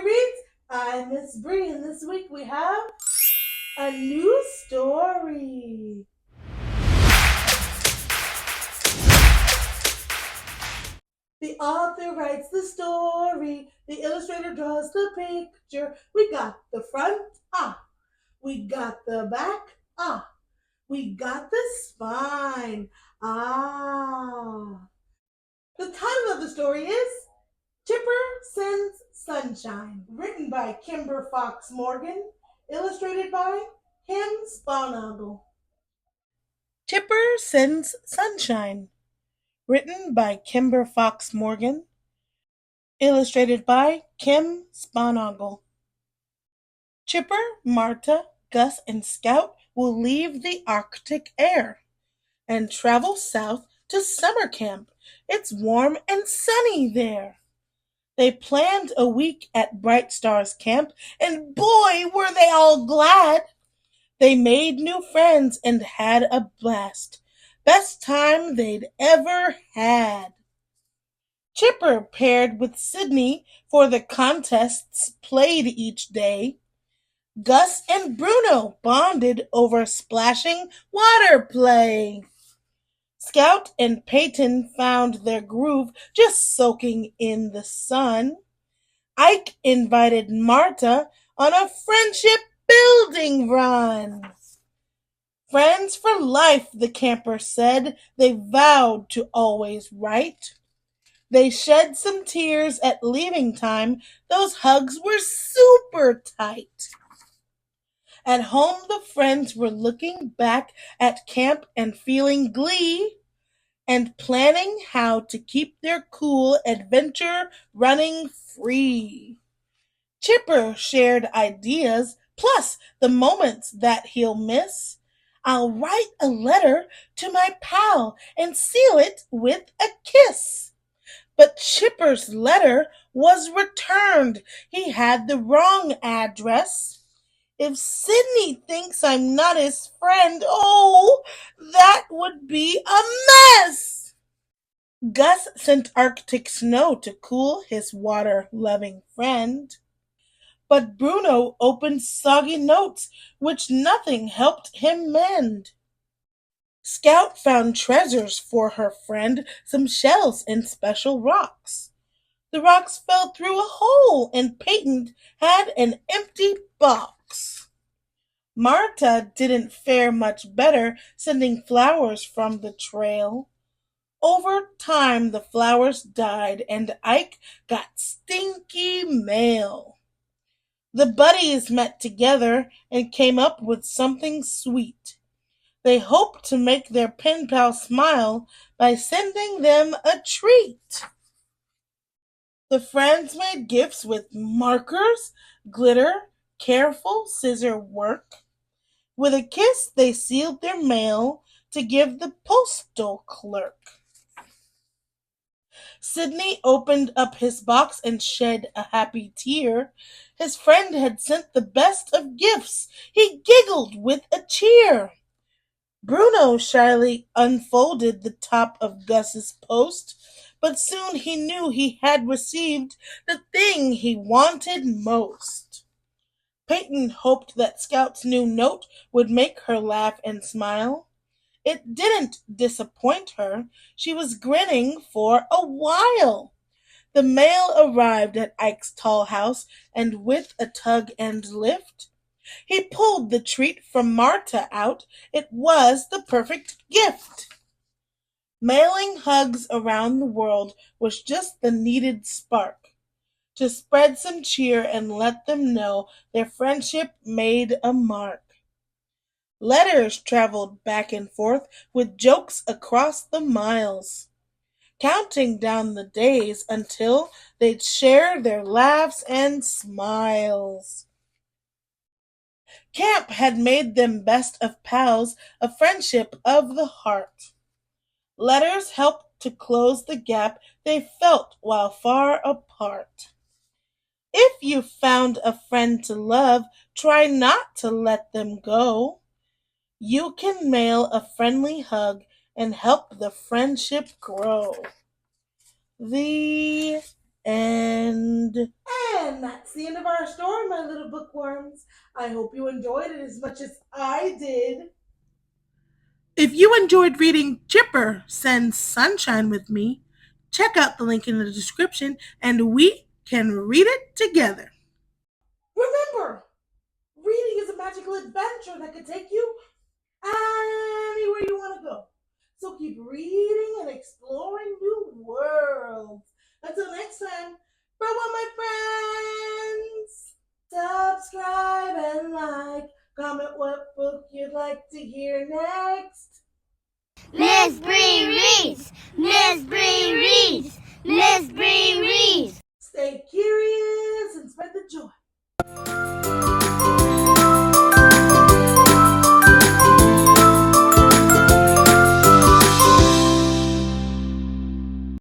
Reads. I'm Miss Bree, and this week we have a new story. The author writes the story, the illustrator draws the picture. We got the front, we got the back, we got the spine, The title of the story is Chipper Sends Sunshine, written by Kimber Fox Morgan, illustrated by Kim Sponagle. Chipper Sends Sunshine, written by Kimber Fox Morgan, illustrated by Kim Sponagle. Chipper, Marta, Gus, and Scout will leave the Arctic air and travel south to summer camp. It's warm and sunny there. They planned a week at Bright Stars Camp, and boy, were they all glad! They made new friends and had a blast. Best time they'd ever had. Chipper paired with Sydney for the contests played each day. Gus and Bruno bonded over splashing water play. Scout and Peyton found their groove just soaking in the sun. Ike invited Marta on a friendship building run. Friends for life, the campers said. They vowed to always write. They shed some tears at leaving time. Those hugs were super tight. At home, the friends were looking back at camp and feeling glee and planning how to keep their cool adventure running free. Chipper shared ideas, plus the moments that he'll miss. I'll write a letter to my pal and seal it with a kiss. But Chipper's letter was returned. He had the wrong address. If Sydney thinks I'm not his friend, oh, that would be a mess! Gus sent Arctic snow to cool his water-loving friend. But Bruno opened soggy notes, which nothing helped him mend. Scout found treasures for her friend, some shells and special rocks. The rocks fell through a hole, and Peyton had an empty box. Marta didn't fare much better, sending flowers from the trail. Over time, the flowers died, and Ike got stinky mail. The buddies met together and came up with something sweet. They hoped to make their pen pal smile by sending them a treat. The friends made gifts with markers, glitter, careful scissor work. With a kiss, they sealed their mail to give the postal clerk. Sydney opened up his box and shed a happy tear. His friend had sent the best of gifts. He giggled with a cheer. Bruno shyly unfolded the top of Gus's post, but soon he knew he had received the thing he wanted most. Peyton hoped that Scout's new note would make her laugh and smile. It didn't disappoint her. She was grinning for a while. The mail arrived at Ike's tall house, and with a tug and lift, he pulled the treat from Marta out. It was the perfect gift. Mailing hugs around the world was just the needed spark to spread some cheer and let them know their friendship made a mark. Letters traveled back and forth with jokes across the miles, counting down the days until they'd share their laughs and smiles. Camp had made them best of pals, a friendship of the heart. Letters helped to close the gap they felt while far apart. If you found a friend to love, try not to let them go. You can mail a friendly hug and help the friendship grow. The end. And that's the end of our story, my little bookworms. I hope you enjoyed it as much as I did. If you enjoyed reading Chipper Sends Sunshine with me, check out the link in the description and we can read it together. Remember, reading is a magical adventure that can take you anywhere you want to go. So keep reading and exploring new worlds. Until next time, farewell, my friends. Subscribe and like. Comment what book you'd like to hear next. Miss Bree reads! Miss Bree reads!